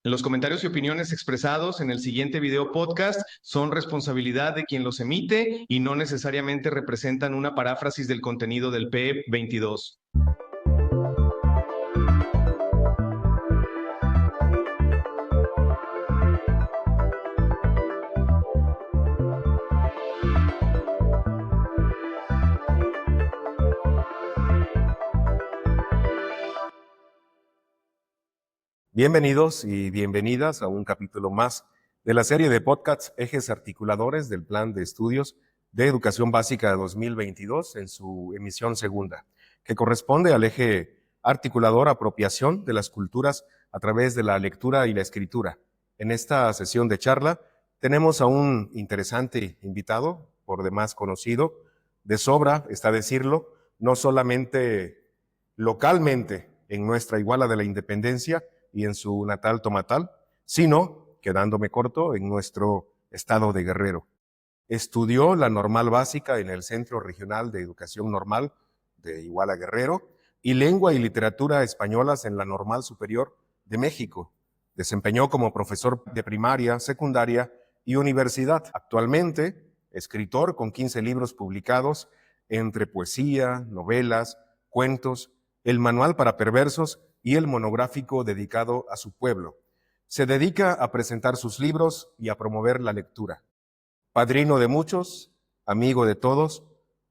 Los comentarios y opiniones expresados en el siguiente video podcast son responsabilidad de quien los emite y no necesariamente representan una paráfrasis del contenido del PEP 22. Bienvenidos y bienvenidas a un capítulo más de la serie de podcasts Ejes Articuladores del Plan de Estudios de Educación Básica 2022 en su emisión segunda, que corresponde al eje articulador apropiación de las culturas a través de la lectura y la escritura. En esta sesión de charla tenemos a un interesante invitado, por demás conocido, de sobra, está decirlo, no solamente localmente en nuestra Iguala de la Independencia, y en su natal Tomatal, sino, quedándome corto, en nuestro estado de Guerrero. Estudió la normal básica en el Centro Regional de Educación Normal de Iguala Guerrero y lengua y literatura españolas en la Normal Superior de México. Desempeñó como profesor de primaria, secundaria y universidad. Actualmente, escritor con 15 libros publicados entre poesía, novelas, cuentos, el manual para perversos y el monográfico dedicado a su pueblo. Se dedica a presentar sus libros y a promover la lectura. Padrino de muchos, amigo de todos,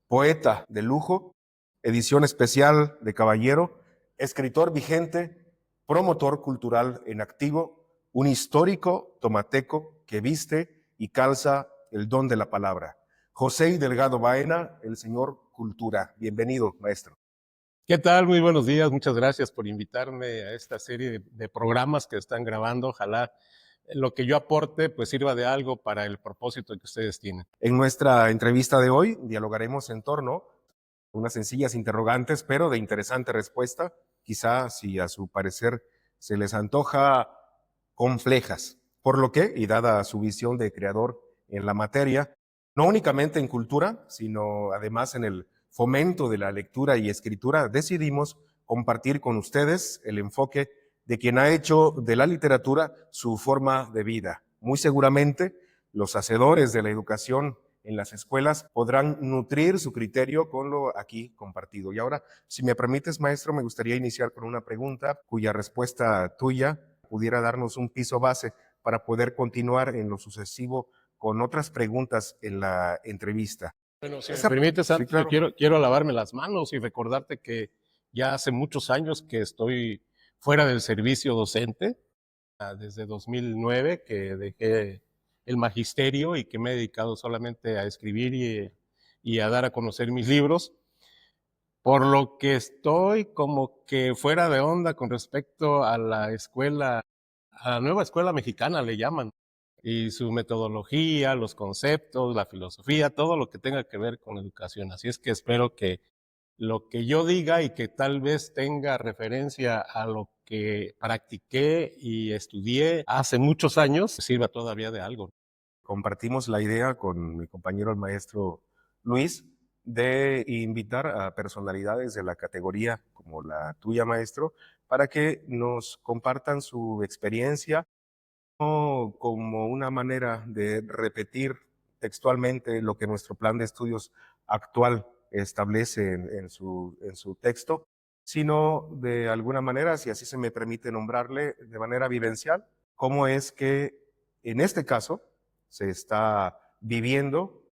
poeta de lujo, edición especial de Caballero, escritor vigente, promotor cultural en activo, un histórico tomateco que viste y calza el don de la palabra. José Delgado Baena, el señor Cultura. Bienvenido, maestro. ¿Qué tal? Muy buenos días. Muchas gracias por invitarme a esta serie de programas que están grabando. Ojalá lo que yo aporte pues sirva de algo para el propósito que ustedes tienen. En nuestra entrevista de hoy dialogaremos en torno a unas sencillas interrogantes, pero de interesante respuesta, quizá si a su parecer se les antoja complejas. Por lo que, y dada su visión de creador en la materia, no únicamente en cultura, sino además en el fomento de la lectura y escritura, decidimos compartir con ustedes el enfoque de quien ha hecho de la literatura su forma de vida. Muy seguramente, los hacedores de la educación en las escuelas podrán nutrir su criterio con lo aquí compartido. Y ahora, si me permites, maestro, me gustaría iniciar con una pregunta cuya respuesta tuya pudiera darnos un piso base para poder continuar en lo sucesivo con otras preguntas en la entrevista. Bueno, si me permites, Sí, claro. yo quiero lavarme las manos y recordarte que ya hace muchos años que estoy fuera del servicio docente, desde 2009 que dejé el magisterio y que me he dedicado solamente a escribir y a dar a conocer mis libros, por lo que estoy como que fuera de onda con respecto a la escuela, a la nueva escuela mexicana le llaman, y su metodología, los conceptos, la filosofía, todo lo que tenga que ver con educación. Así es que espero que lo que yo diga y que tal vez tenga referencia a lo que practiqué y estudié hace muchos años, sirva todavía de algo. Compartimos la idea con mi compañero el maestro Luis de invitar a personalidades de la categoría como la tuya, maestro, para que nos compartan su experiencia no como una manera de repetir textualmente lo que nuestro plan de estudios actual establece en su texto, sino de alguna manera, si así se me permite nombrarle, de manera vivencial, cómo es que en este caso se está viviendo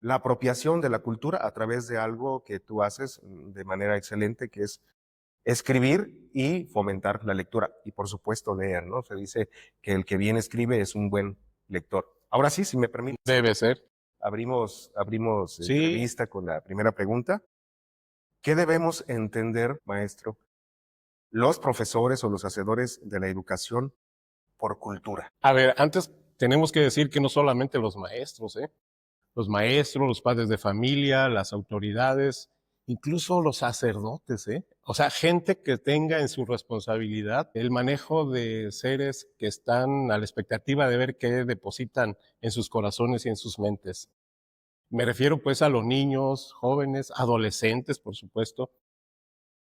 la apropiación de la cultura a través de algo que tú haces de manera excelente, que es escribir y fomentar la lectura. Y por supuesto leer, ¿no? Se dice que el que bien escribe es un buen lector. Ahora sí, si me permite, Debe ser. abrimos Sí. entrevista con la primera pregunta. ¿Qué debemos entender, maestro, los profesores o los hacedores de la educación por cultura? A ver, antes tenemos que decir que no solamente los maestros, los maestros, los padres de familia, las autoridades, incluso los sacerdotes, o sea, gente que tenga en su responsabilidad el manejo de seres que están a la expectativa de ver qué depositan en sus corazones y en sus mentes. Me refiero pues a los niños, jóvenes, adolescentes, por supuesto,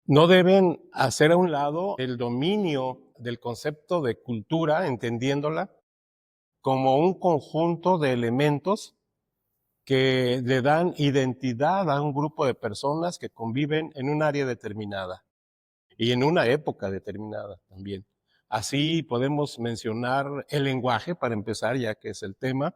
No deben hacer a un lado el dominio del concepto de cultura, entendiéndola como un conjunto de elementos que le dan identidad a un grupo de personas que conviven en un área determinada y en una época determinada también. Así podemos mencionar el lenguaje, para empezar, ya que es el tema,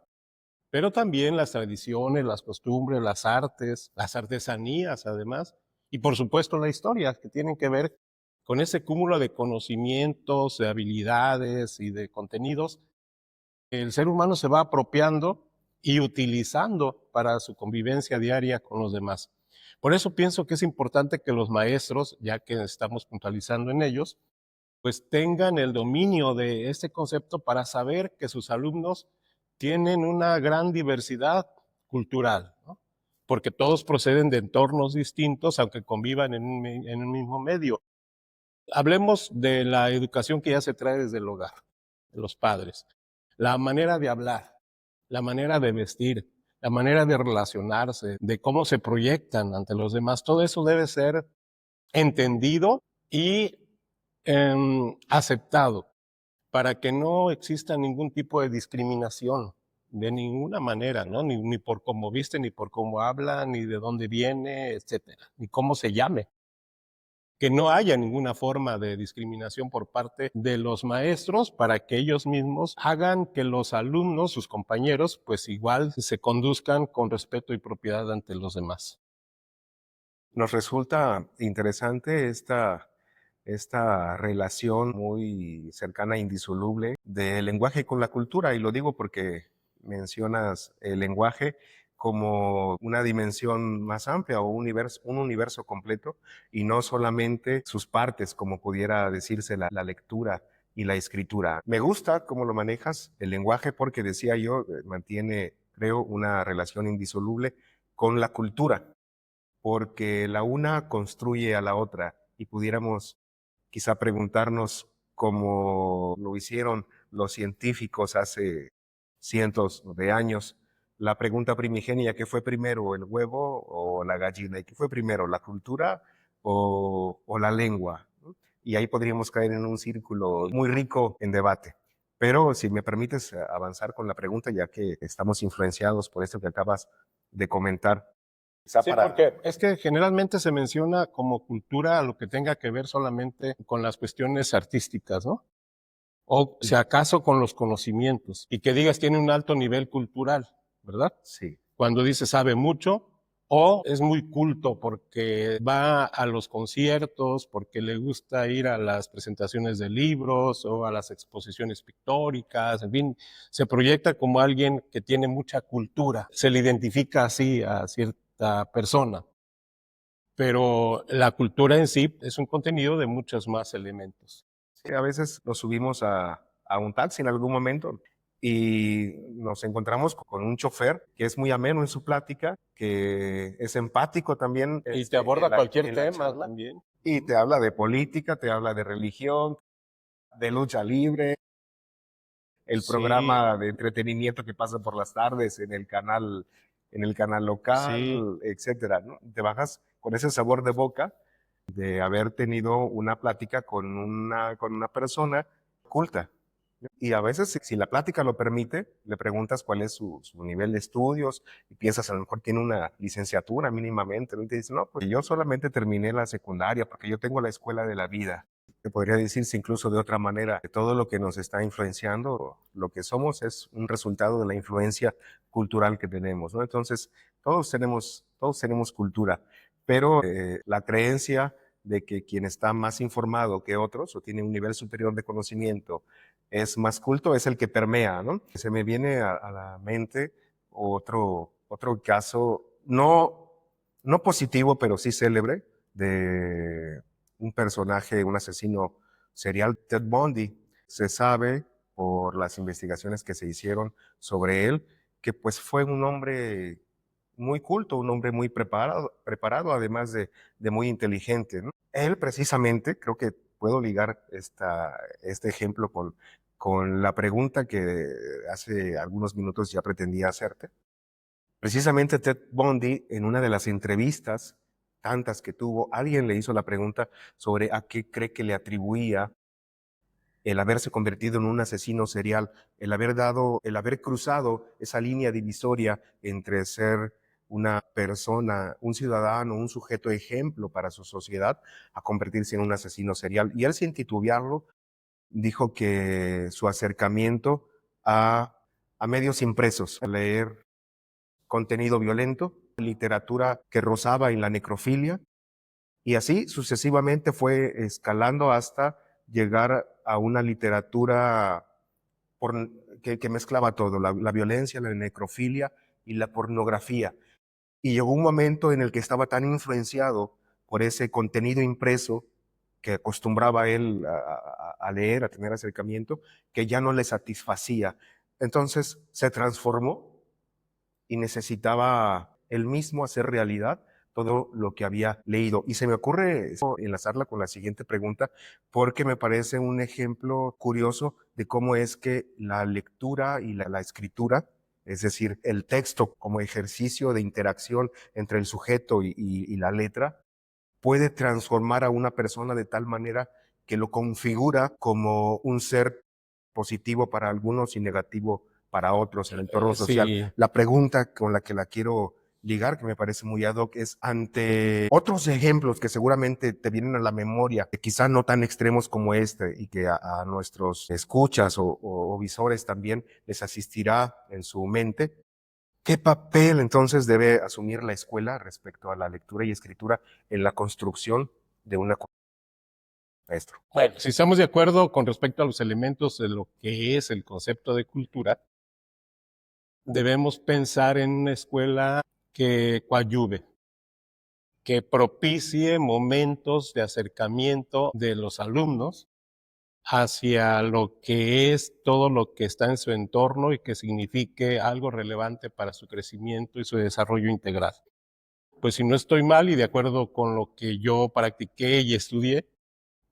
pero también las tradiciones, las costumbres, las artesanías además, y por supuesto la historia, que tienen que ver con ese cúmulo de conocimientos, de habilidades y de contenidos que el ser humano se va apropiando y utilizando para su convivencia diaria con los demás. Por eso pienso que es importante que los maestros, ya que estamos puntualizando en ellos, pues tengan el dominio de este concepto para saber que sus alumnos tienen una gran diversidad cultural, ¿no? Porque todos proceden de entornos distintos, aunque convivan en un mismo medio. Hablemos de la educación que ya se trae desde el hogar, de los padres. La manera de hablar, la manera de vestir, la manera de relacionarse, de cómo se proyectan ante los demás, todo eso debe ser entendido y aceptado para que no exista ningún tipo de discriminación de ninguna manera, ¿no? Ni por cómo viste, ni por cómo habla, ni de dónde viene, etcétera, ni cómo se llame. Que no haya ninguna forma de discriminación por parte de los maestros para que ellos mismos hagan que los alumnos, sus compañeros, pues igual se conduzcan con respeto y propiedad ante los demás. Nos resulta interesante esta relación muy cercana e indisoluble del lenguaje con la cultura, y lo digo porque mencionas el lenguaje como una dimensión más amplia o un universo completo, y no solamente sus partes, como pudiera decirse la lectura y la escritura. Me gusta cómo lo manejas, el lenguaje, porque decía yo, mantiene, creo, una relación indisoluble con la cultura, porque la una construye a la otra, y pudiéramos quizá preguntarnos como lo hicieron los científicos hace cientos de años, la pregunta primigenia: ¿qué fue primero, el huevo o la gallina? ¿Y qué fue primero, la cultura o la lengua? ¿No? Y ahí podríamos caer en un círculo muy rico en debate. Pero si me permites avanzar con la pregunta, ya que estamos influenciados por esto que acabas de comentar. Quizá Sí, porque es que generalmente se menciona como cultura lo que tenga que ver solamente con las cuestiones artísticas, ¿no? O si acaso con los conocimientos, y que digas tiene un alto nivel cultural, ¿verdad? Sí. Cuando dice sabe mucho, o es muy culto porque va a los conciertos, porque le gusta ir a las presentaciones de libros o a las exposiciones pictóricas, en fin, se proyecta como alguien que tiene mucha cultura, se le identifica así a cierta persona, pero la cultura en sí es un contenido de muchos más elementos. Sí, a veces nos subimos a un taxi en algún momento y nos encontramos con un chofer que es muy ameno en su plática, que es empático también, Y te aborda cualquier en la tema charla, también. y te habla de política, te habla de religión, de lucha libre, el Sí, programa de entretenimiento que pasa por las tardes en el canal sí. local, etcétera, ¿no? Te bajas con ese sabor de boca de haber tenido una plática con una persona culta. Y a veces, si la plática lo permite, le preguntas cuál es su nivel de estudios y piensas a lo mejor tiene una licenciatura mínimamente, ¿no? Y te dice, no, pues yo solamente terminé la secundaria porque yo tengo la escuela de la vida. Te podría decirse incluso de otra manera, que todo lo que nos está influenciando, lo que somos, es un resultado de la influencia cultural que tenemos, ¿no? Entonces, todos tenemos cultura, pero la creencia de que quien está más informado que otros o tiene un nivel superior de conocimiento es más culto es el que permea, ¿no? Se me viene a la mente otro caso, no positivo, pero sí célebre, de un personaje, un asesino serial, Ted Bundy. Se sabe por las investigaciones que se hicieron sobre él que pues fue un hombre muy culto, un hombre muy preparado además de muy inteligente, ¿no? Él precisamente, creo que puedo ligar este ejemplo con la pregunta que hace algunos minutos ya pretendía hacerte. Precisamente Ted Bundy, en una de las entrevistas tantas que tuvo, alguien le hizo la pregunta sobre a qué cree que le atribuía el haberse convertido en un asesino serial, el haber cruzado esa línea divisoria entre ser una persona, un ciudadano, un sujeto ejemplo para su sociedad, a convertirse en un asesino serial. Y él, sin titubearlo, dijo que su acercamiento a medios impresos, a leer contenido violento, literatura que rozaba en la necrofilia, y así sucesivamente fue escalando hasta llegar a una literatura que mezclaba todo, la violencia, la necrofilia y la pornografía. Y llegó un momento en el que estaba tan influenciado por ese contenido impreso que acostumbraba él a leer, a tener acercamiento, que ya no le satisfacía. Entonces se transformó y necesitaba él mismo hacer realidad todo lo que había leído. Y se me ocurre enlazarla con la siguiente pregunta, porque me parece un ejemplo curioso de cómo es que la lectura y la escritura, es decir, el texto como ejercicio de interacción entre el sujeto y la letra, puede transformar a una persona de tal manera que lo configura como un ser positivo para algunos y negativo para otros en el entorno social. Sí, La pregunta con la que la quiero ligar, que me parece muy ad hoc, es ante otros ejemplos que seguramente te vienen a la memoria, que quizá no tan extremos como este, y que a nuestros escuchas o visores también les asistirá en su mente. ¿Qué papel entonces debe asumir la escuela respecto a la lectura y escritura en la construcción de una maestro? bueno, si estamos de acuerdo con respecto a los elementos de lo que es el concepto de cultura, debemos pensar en una escuela que coadyuve, que propicie momentos de acercamiento de los alumnos hacia lo que es todo lo que está en su entorno y que signifique algo relevante para su crecimiento y su desarrollo integral. Pues si no estoy mal y de acuerdo con lo que yo practiqué y estudié,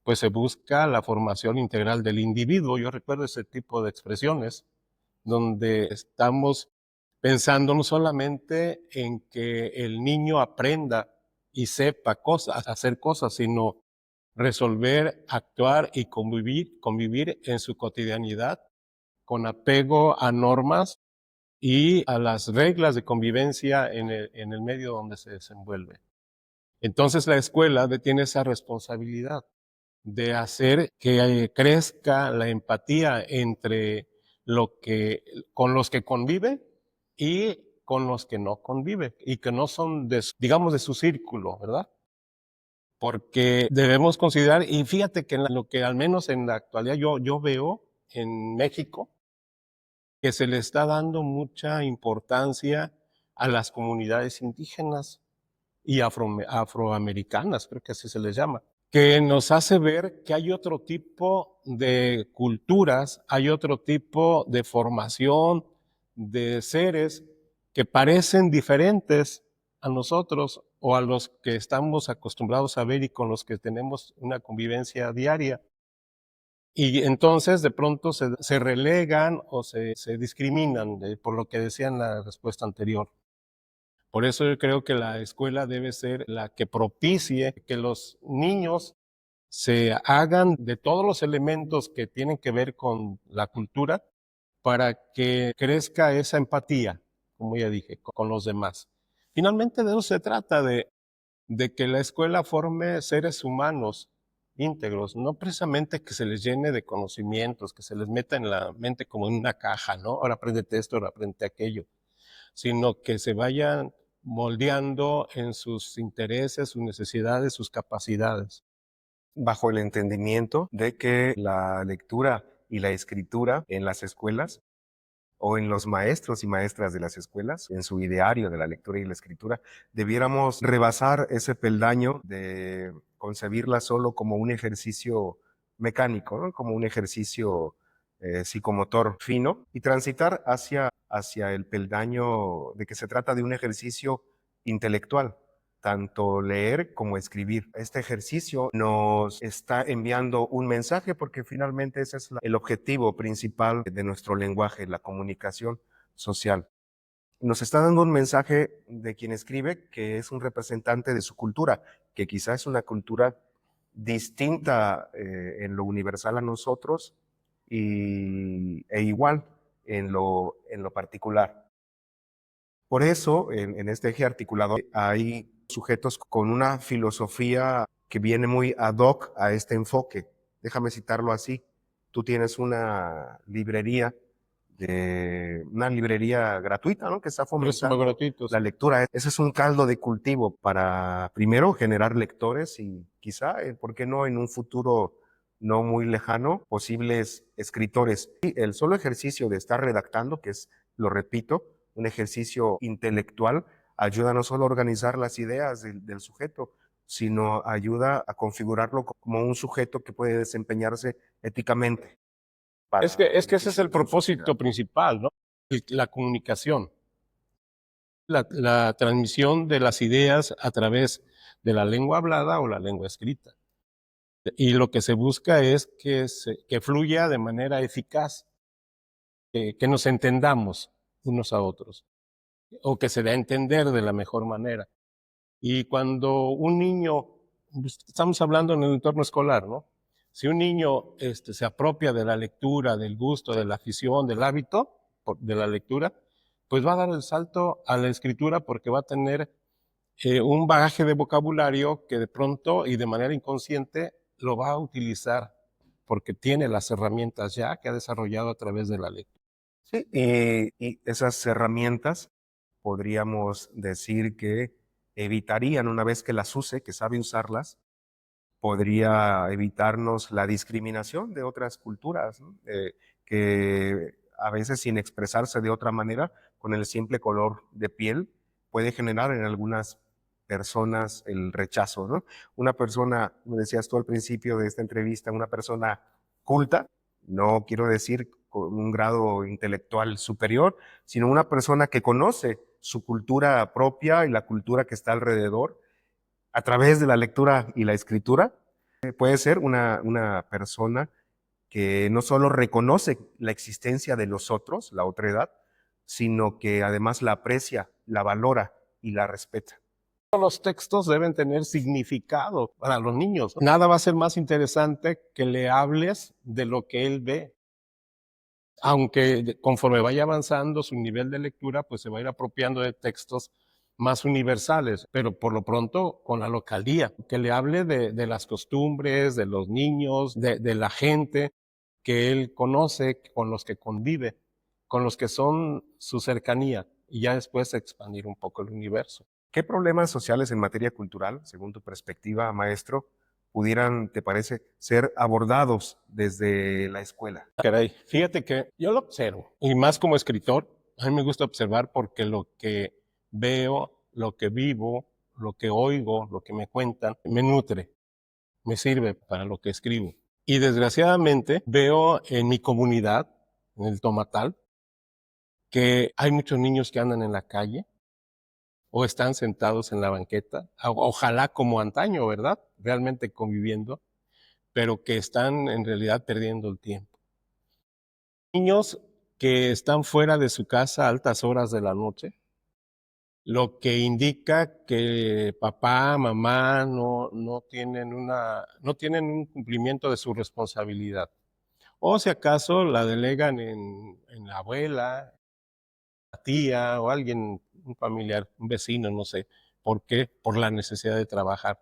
pues se busca la formación integral del individuo. Yo recuerdo ese tipo de expresiones donde estamos pensando no solamente en que el niño aprenda y sepa cosas, hacer cosas, sino resolver, actuar y convivir en su cotidianidad con apego a normas y a las reglas de convivencia en el medio donde se desenvuelve. Entonces la escuela tiene esa responsabilidad de hacer que crezca la empatía entre con los que convive y con los que no convive y que no son, digamos, de su círculo, ¿verdad? Porque debemos considerar, y fíjate que lo que al menos en la actualidad yo veo en México, que se le está dando mucha importancia a las comunidades indígenas y afroamericanas, creo que así se les llama, que nos hace ver que hay otro tipo de culturas, hay otro tipo de formación de seres que parecen diferentes a nosotros o a los que estamos acostumbrados a ver y con los que tenemos una convivencia diaria. Y entonces de pronto se relegan o se discriminan, por lo que decía en la respuesta anterior. Por eso yo creo que la escuela debe ser la que propicie que los niños se hagan de todos los elementos que tienen que ver con la cultura para que crezca esa empatía, como ya dije, con los demás. Finalmente de eso se trata, de que la escuela forme seres humanos íntegros, no precisamente que se les llene de conocimientos, que se les meta en la mente como en una caja, ¿no? Ahora apréndete esto, ahora apréndete aquello, sino que se vayan moldeando en sus intereses, sus necesidades, sus capacidades. Bajo el entendimiento de que la lectura y la escritura en las escuelas o en los maestros y maestras de las escuelas, en su ideario de la lectura y la escritura, debiéramos rebasar ese peldaño de concebirla solo como un ejercicio mecánico, ¿no? Como un ejercicio psicomotor fino, y transitar hacia el peldaño de que se trata de un ejercicio intelectual, tanto leer como escribir. Este ejercicio nos está enviando un mensaje porque finalmente ese es el objetivo principal de nuestro lenguaje, la comunicación social. nos está dando un mensaje de quien escribe que es un representante de su cultura, que quizás es una cultura distinta en lo universal a nosotros e igual en lo particular. Por eso, en este eje articulador hay sujetos con una filosofía que viene muy ad hoc a este enfoque. Déjame citarlo así. Tú tienes una librería gratuita, ¿no? Que está Préstamos fomentando gratuitos. la lectura. Ese es un caldo de cultivo para, primero, generar lectores y quizá, ¿por qué no en un futuro no muy lejano, posibles escritores? Y el solo ejercicio de estar redactando, que es, lo repito, un ejercicio intelectual, ayuda no solo a organizar las ideas del sujeto, sino ayuda a configurarlo como un sujeto que puede desempeñarse éticamente. Es que ese es el propósito principal, ¿no? La comunicación, la transmisión de las ideas a través de la lengua hablada o la lengua escrita. Y lo que se busca es que fluya de manera eficaz, que nos entendamos unos a otros, o que se dé a entender de la mejor manera. Y cuando un niño, estamos hablando en el entorno escolar, ¿no? Si un niño se apropia de la lectura, del gusto, de la afición, del hábito de la lectura, pues va a dar el salto a la escritura porque va a tener un bagaje de vocabulario que de pronto y de manera inconsciente lo va a utilizar porque tiene las herramientas ya que ha desarrollado a través de la lectura. Sí, y esas herramientas podríamos decir que evitarían, una vez que las use, que sabe usarlas, podría evitarnos la discriminación de otras culturas, ¿no? Que a veces sin expresarse de otra manera, con el simple color de piel, puede generar en algunas personas el rechazo, ¿no? Una persona, como decías tú al principio de esta entrevista, una persona culta, no quiero decir con un grado intelectual superior, sino una persona que conoce su cultura propia y la cultura que está alrededor, a través de la lectura y la escritura, puede ser una persona que no solo reconoce la existencia de los otros, la otra edad, sino que además la aprecia, la valora y la respeta. Los textos deben tener significado para los niños. Nada va a ser más interesante que le hables de lo que él ve. Aunque conforme vaya avanzando su nivel de lectura, pues se va a ir apropiando de textos más universales, pero por lo pronto con la localía, que le hable de las costumbres, de los niños, de la gente que él conoce, con los que convive, con los que son su cercanía, y ya después expandir un poco el universo. ¿Qué problemas sociales en materia cultural, según tu perspectiva, maestro, pudieran, te parece, ser abordados desde la escuela? Caray, fíjate que yo lo observo, y más como escritor, a mí me gusta observar porque lo que veo, lo que vivo, lo que oigo, lo que me cuentan, me nutre, me sirve para lo que escribo. Y desgraciadamente veo en mi comunidad, en el Tomatal, que hay muchos niños que andan en la calle o están sentados en la banqueta, ojalá como antaño, ¿verdad? Realmente conviviendo, pero que están en realidad perdiendo el tiempo. Niños que están fuera de su casa a altas horas de la noche, lo que indica que papá, mamá no tienen un cumplimiento de su responsabilidad. O si acaso la delegan en la abuela, la tía o alguien, un familiar, un vecino, no sé. ¿Por qué? Por la necesidad de trabajar,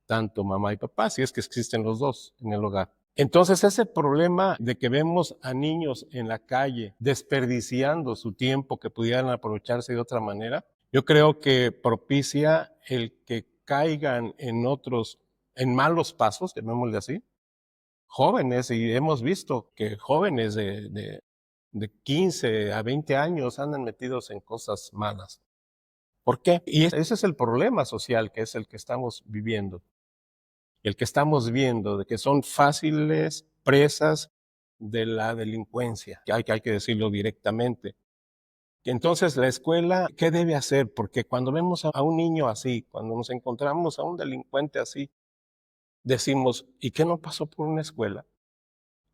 tanto mamá y papá, si es que existen los dos en el hogar. Entonces, ese problema de que vemos a niños en la calle desperdiciando su tiempo que pudieran aprovecharse de otra manera, yo creo que propicia el que caigan en malos pasos, llamémosle así, jóvenes, y hemos visto que jóvenes de 15 a 20 años andan metidos en cosas malas. ¿Por qué? Y ese es el problema social que es el que estamos viviendo. El que estamos viendo, de que son fáciles presas de la delincuencia, que hay que decirlo directamente. Entonces, la escuela, ¿qué debe hacer? Porque cuando vemos a un niño así, cuando nos encontramos a un delincuente así, decimos, ¿y qué no pasó por una escuela?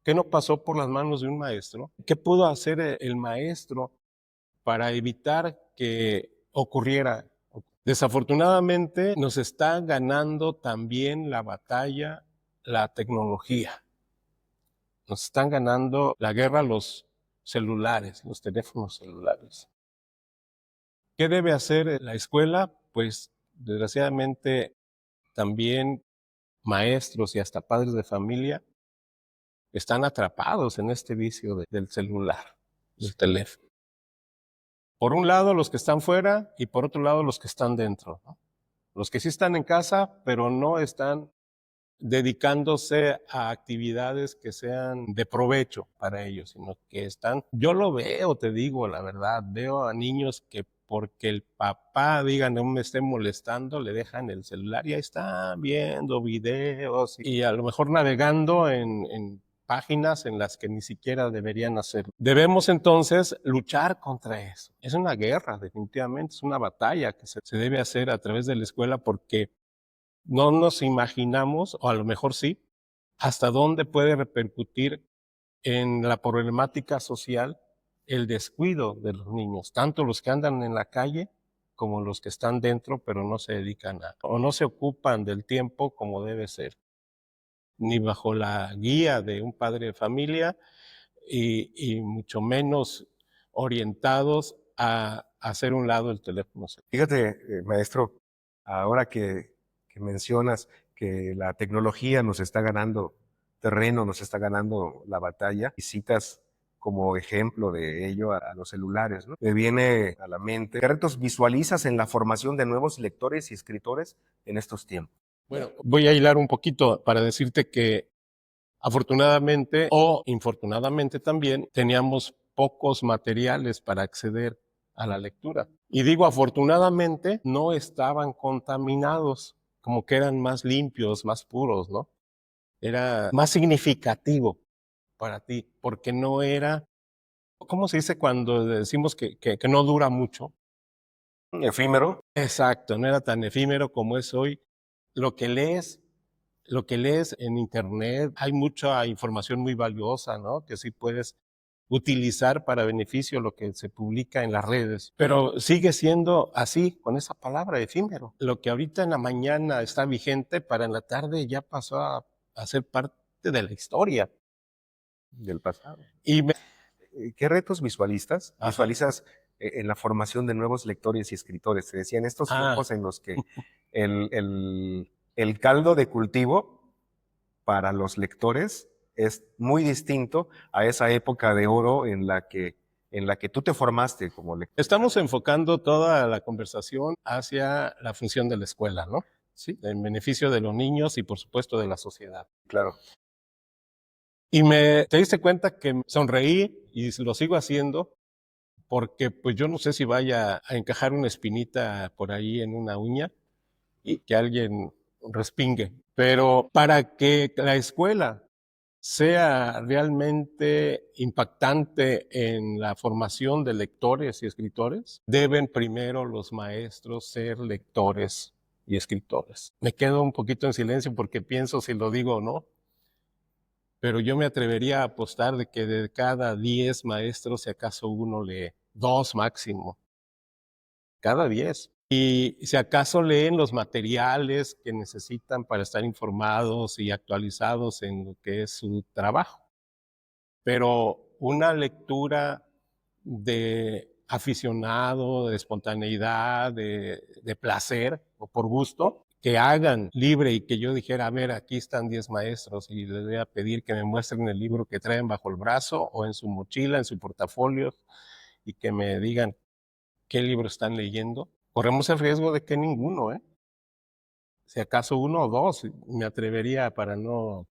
¿Qué no pasó por las manos de un maestro? ¿Qué pudo hacer el maestro para evitar que ocurriera. Desafortunadamente nos está ganando también la batalla la tecnología. Nos están ganando la guerra los celulares, los teléfonos celulares. ¿Qué debe hacer la escuela? Pues desgraciadamente también maestros y hasta padres de familia están atrapados en este vicio del celular, del teléfono. Por un lado los que están fuera y por otro lado los que están dentro, ¿no? Los que sí están en casa, pero no están dedicándose a actividades que sean de provecho para ellos, sino que están, yo lo veo, te digo la verdad, veo a niños que porque el papá diga no me esté molestando, le dejan el celular y ahí están viendo videos y a lo mejor navegando en páginas en las que ni siquiera deberían hacerlo. Debemos entonces luchar contra eso. Es una guerra, definitivamente, es una batalla que se debe hacer a través de la escuela porque no nos imaginamos, o a lo mejor sí, hasta dónde puede repercutir en la problemática social el descuido de los niños, tanto los que andan en la calle como los que están dentro, pero no se dedican o no se ocupan del tiempo como debe ser, ni bajo la guía de un padre de familia y mucho menos orientados a hacer un lado el teléfono. Fíjate, maestro, ahora que mencionas que la tecnología nos está ganando terreno, nos está ganando la batalla, y citas como ejemplo de ello a los celulares, ¿no? Me viene a la mente, ¿qué retos visualizas en la formación de nuevos lectores y escritores en estos tiempos? Bueno, voy a hilar un poquito para decirte que afortunadamente o infortunadamente también teníamos pocos materiales para acceder a la lectura. Y digo afortunadamente, no estaban contaminados, como que eran más limpios, más puros, ¿no? Era más significativo para ti, porque no era, ¿cómo se dice cuando decimos que no dura mucho? Efímero. Exacto, no era tan efímero como es hoy. Lo que lees lo que lees en internet, hay mucha información muy valiosa, ¿no? Que sí puedes utilizar para beneficio lo que se publica en las redes. Pero sigue siendo así, con esa palabra, efímero. Lo que ahorita en la mañana está vigente, para en la tarde ya pasó a ser parte de la historia. Del pasado. Y me... ¿Qué retos visualizas Ajá. en la formación de nuevos lectores y escritores? Te decía, en estos tiempos en los que el caldo de cultivo para los lectores es muy distinto a esa época de oro en la que tú te formaste como lector. Estamos enfocando toda la conversación hacia la función de la escuela, ¿no? Sí, En beneficio de los niños y por supuesto de la sociedad. claro. Y te diste cuenta que sonreí y lo sigo haciendo porque pues yo no sé si vaya a encajar una espinita por ahí en una uña y que alguien respingue. Pero para que la escuela sea realmente impactante en la formación de lectores y escritores, deben primero los maestros ser lectores y escritores. Me quedo un poquito en silencio porque pienso si lo digo o no, pero yo me atrevería a apostar de que de cada 10 maestros, si acaso uno lee, 2 máximo, cada 10. Y si acaso leen los materiales que necesitan para estar informados y actualizados en lo que es su trabajo. Pero una lectura de aficionado, de espontaneidad, de placer o por gusto, que hagan libre y que yo dijera, a ver, aquí están 10 maestros y les voy a pedir que me muestren el libro que traen bajo el brazo o en su mochila, en su portafolio y que me digan qué libro están leyendo. Corremos el riesgo de que ninguno, ¿eh? Si acaso uno o dos, me atrevería para no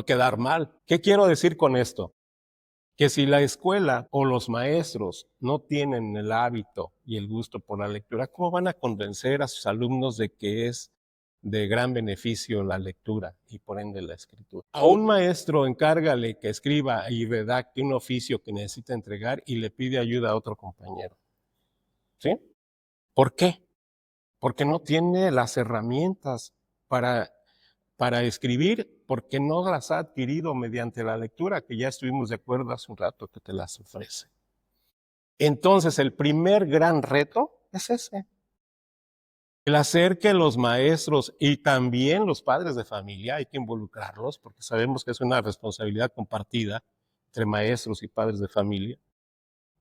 quedar mal. ¿Qué quiero decir con esto? Que si la escuela o los maestros no tienen el hábito y el gusto por la lectura, ¿cómo van a convencer a sus alumnos de que es de gran beneficio la lectura y por ende la escritura? A un maestro encárgale que escriba y redacte un oficio que necesita entregar y le pide ayuda a otro compañero. ¿Sí? ¿Por qué? Porque no tiene las herramientas para escribir, porque no las ha adquirido mediante la lectura, que ya estuvimos de acuerdo hace un rato que te las ofrece. Entonces, el primer gran reto es ese. El hacer que los maestros y también los padres de familia, hay que involucrarlos, porque sabemos que es una responsabilidad compartida entre maestros y padres de familia,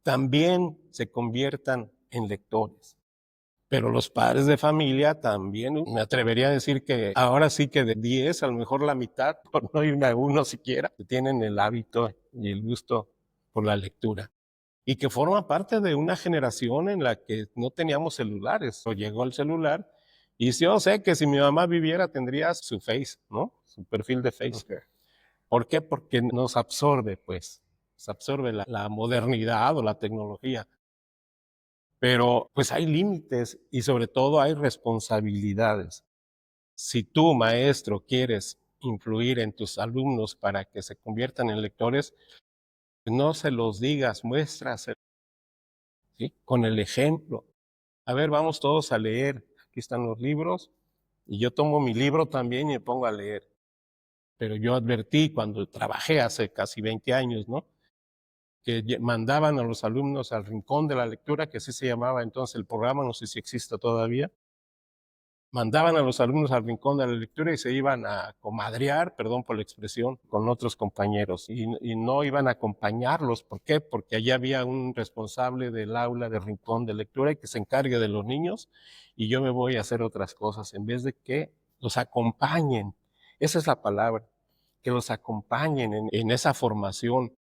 también se conviertan en lectores. Pero los padres de familia también, me atrevería a decir que ahora sí que de 10, a lo mejor la mitad, por no irme a uno siquiera, tienen el hábito y el gusto por la lectura. Y que forma parte de una generación en la que no teníamos celulares. O llegó el celular y yo sé que si mi mamá viviera tendría su Face, ¿no? Su perfil de Face. Okay. ¿Por qué? Porque nos absorbe, pues. Nos absorbe la modernidad o la tecnología. Pero pues hay límites y sobre todo hay responsabilidades. Si tú, maestro, quieres influir en tus alumnos para que se conviertan en lectores, no se los digas, muéstraselo, ¿sí? Con el ejemplo. A ver, vamos todos a leer. Aquí están los libros y yo tomo mi libro también y me pongo a leer. Pero yo advertí cuando trabajé hace casi 20 años, ¿no? Que mandaban a los alumnos al rincón de la lectura, que así se llamaba entonces el programa, no sé si existe todavía. Mandaban a los alumnos al rincón de la lectura y se iban a comadrear, perdón por la expresión, con otros compañeros y no iban a acompañarlos. ¿Por qué? Porque allá había un responsable del aula de rincón de lectura y que se encargue de los niños y yo me voy a hacer otras cosas en vez de que los acompañen. Esa es la palabra, que los acompañen en esa formación,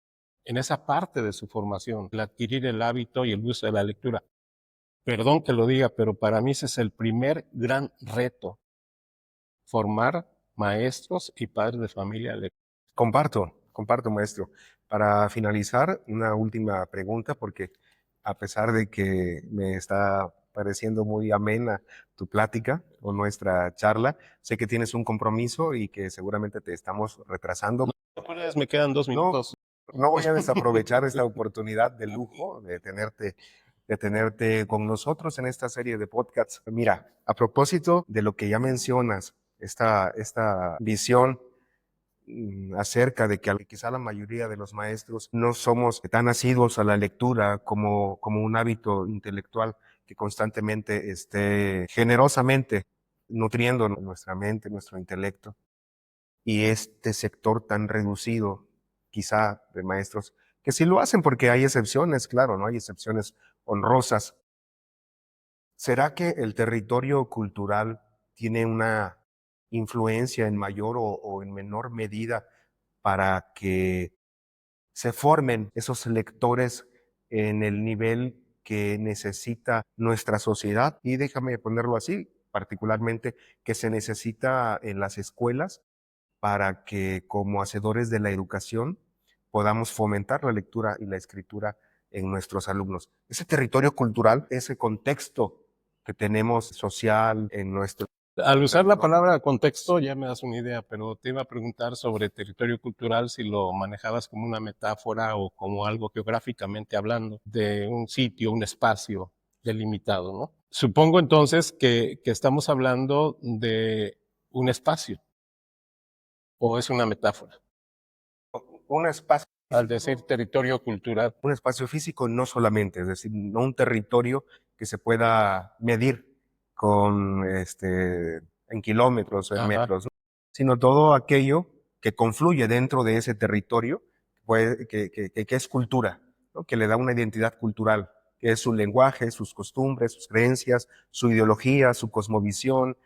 en esa parte de su formación, el adquirir el hábito y el gusto de la lectura. Perdón que lo diga, pero para mí ese es el primer gran reto, formar maestros y padres de familia. Comparto, maestro. Para finalizar, una última pregunta, porque a pesar de que me está pareciendo muy amena tu plática o nuestra charla, sé que tienes un compromiso y que seguramente te estamos retrasando. Me quedan 2 No, minutos. no voy a desaprovechar esta oportunidad de lujo de tenerte con nosotros en esta serie de podcasts. Mira, a propósito de lo que ya mencionas, esta visión acerca de que quizá la mayoría de los maestros no somos tan asiduos a la lectura como un hábito intelectual que constantemente esté generosamente nutriendo nuestra mente, nuestro intelecto. Y este sector tan reducido, quizá, de maestros, que sí lo hacen porque hay excepciones, claro, ¿no? Hay excepciones honrosas. ¿Será que el territorio cultural tiene una influencia en mayor o en menor medida para que se formen esos lectores en el nivel que necesita nuestra sociedad? Y déjame ponerlo así, particularmente que se necesita en las escuelas para que como hacedores de la educación podamos fomentar la lectura y la escritura en nuestros alumnos. Ese territorio cultural, ese contexto que tenemos social en nuestro... Al usar la palabra contexto ya me das una idea, pero te iba a preguntar sobre territorio cultural si lo manejabas como una metáfora o como algo geográficamente hablando de un sitio, un espacio delimitado, ¿no? Supongo entonces que estamos hablando de un espacio o es una metáfora Un espacio, al decir territorio cultural. un espacio físico no solamente, es decir, no un territorio que se pueda medir con, en kilómetros o en Ajá. metros, ¿no? Sino todo aquello que confluye dentro de ese territorio, que es cultura, ¿no? Que le da una identidad cultural, que es su lenguaje, sus costumbres, sus creencias, su ideología, su cosmovisión,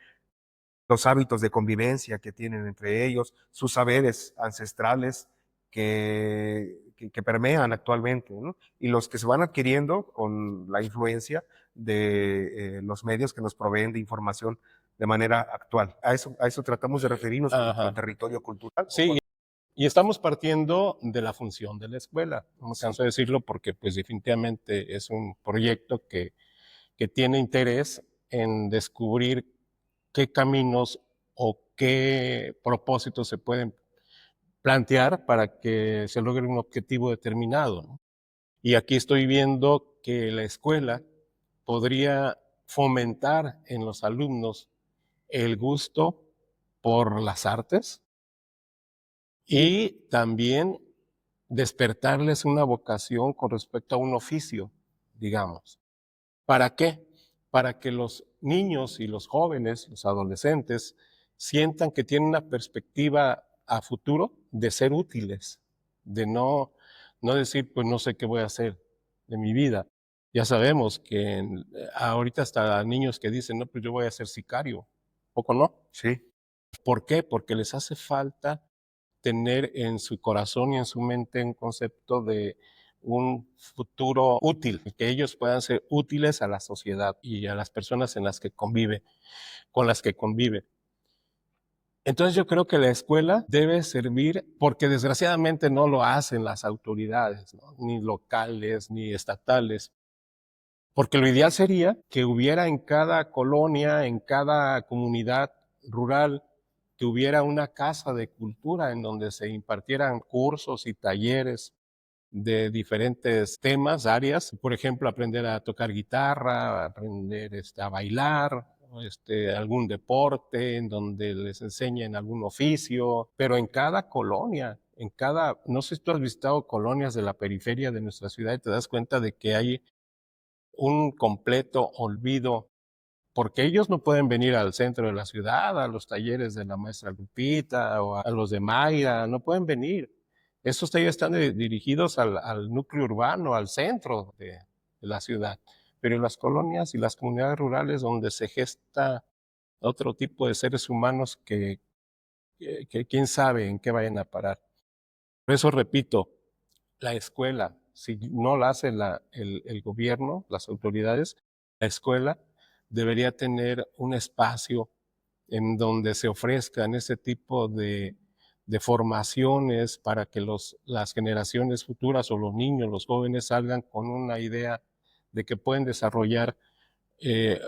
los hábitos de convivencia que tienen entre ellos, sus saberes ancestrales que permean actualmente, ¿no? Y los que se van adquiriendo con la influencia de los medios que nos proveen de información de manera actual. A eso tratamos de referirnos con Ajá. territorio cultural. Sí, y estamos partiendo de la función de la escuela. No me canso de decirlo porque pues definitivamente es un proyecto que tiene interés en descubrir qué caminos o qué propósitos se pueden plantear para que se logre un objetivo determinado, ¿no? Y aquí estoy viendo que la escuela podría fomentar en los alumnos el gusto por las artes y también despertarles una vocación con respecto a un oficio. digamos. ¿Para qué? Para que los niños y los jóvenes, los adolescentes, sientan que tienen una perspectiva a futuro de ser útiles, de no decir, pues no sé qué voy a hacer de mi vida. Ya sabemos que ahorita hasta niños que dicen, no, pues yo voy a ser sicario, ¿poco no? Sí. ¿Por qué? Porque les hace falta tener en su corazón y en su mente un concepto de un futuro útil, que ellos puedan ser útiles a la sociedad y a las personas con las que convive. Entonces yo creo que la escuela debe servir, porque desgraciadamente no lo hacen las autoridades, ¿no? Ni locales, ni estatales, porque lo ideal sería que hubiera en cada colonia, en cada comunidad rural, que hubiera una casa de cultura en donde se impartieran cursos y talleres de diferentes temas, áreas. Por ejemplo, aprender a tocar guitarra, aprender a bailar, algún deporte en donde les enseñen algún oficio, pero en cada colonia, no sé si tú has visitado colonias de la periferia de nuestra ciudad y te das cuenta de que hay un completo olvido, porque ellos no pueden venir al centro de la ciudad, a los talleres de la maestra Lupita o a los de Mayra, no pueden venir. Estos talleres están dirigidos al núcleo urbano, al centro de la ciudad. Pero en las colonias y las comunidades rurales donde se gesta otro tipo de seres humanos que quién sabe en qué vayan a parar. Por eso repito, la escuela, si no la hace el gobierno, las autoridades, la escuela debería tener un espacio en donde se ofrezcan ese tipo de formaciones para que las generaciones futuras o los niños, los jóvenes salgan con una idea de que pueden eh,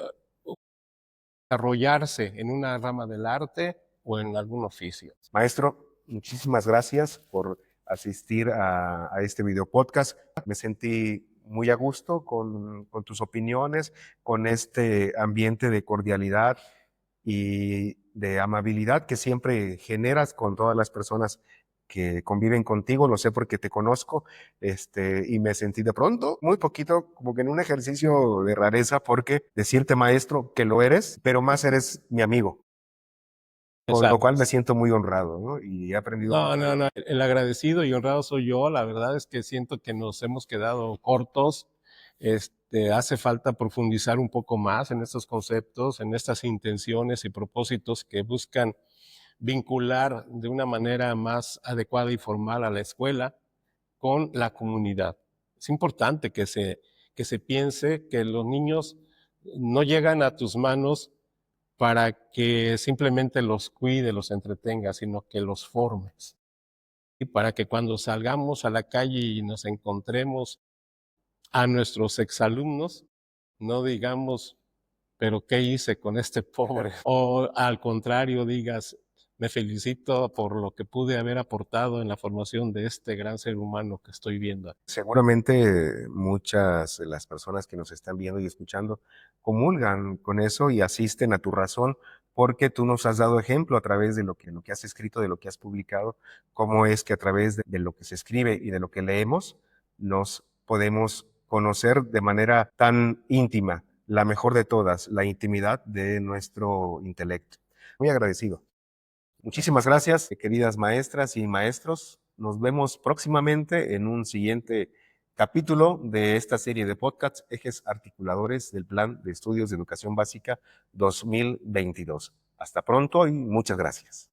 desarrollarse en una rama del arte o en algún oficio. Maestro, muchísimas gracias por asistir a este video podcast. Me sentí muy a gusto con tus opiniones, con este ambiente de cordialidad y de amabilidad que siempre generas con todas las personas que conviven contigo. Lo sé porque te conozco, y me sentí de pronto muy poquito como que en un ejercicio de rareza, porque decirte maestro que lo eres, pero más eres mi amigo. Con lo Exacto. cual me siento muy honrado, ¿no? Y he aprendido. No. El agradecido y honrado soy yo. La verdad es que siento que nos hemos quedado cortos. Hace falta profundizar un poco más en estos conceptos, en estas intenciones y propósitos que buscan vincular de una manera más adecuada y formal a la escuela con la comunidad. Es importante que se piense que los niños no llegan a tus manos para que simplemente los cuide, los entretenga, sino que los formes. Y para que cuando salgamos a la calle y nos encontremos a nuestros exalumnos, no digamos, pero ¿qué hice con este pobre? O al contrario, digas, me felicito por lo que pude haber aportado en la formación de este gran ser humano que estoy viendo. Seguramente muchas de las personas que nos están viendo y escuchando comulgan con eso y asisten a tu razón, porque tú nos has dado ejemplo a través de lo que has escrito, de lo que has publicado, cómo es que a través de lo que se escribe y de lo que leemos nos podemos conocer de manera tan íntima, la mejor de todas, la intimidad de nuestro intelecto. Muy agradecido. Muchísimas gracias, queridas maestras y maestros. Nos vemos próximamente en un siguiente capítulo de esta serie de podcasts, Ejes Articuladores del Plan de Estudios de Educación Básica 2022. Hasta pronto y muchas gracias.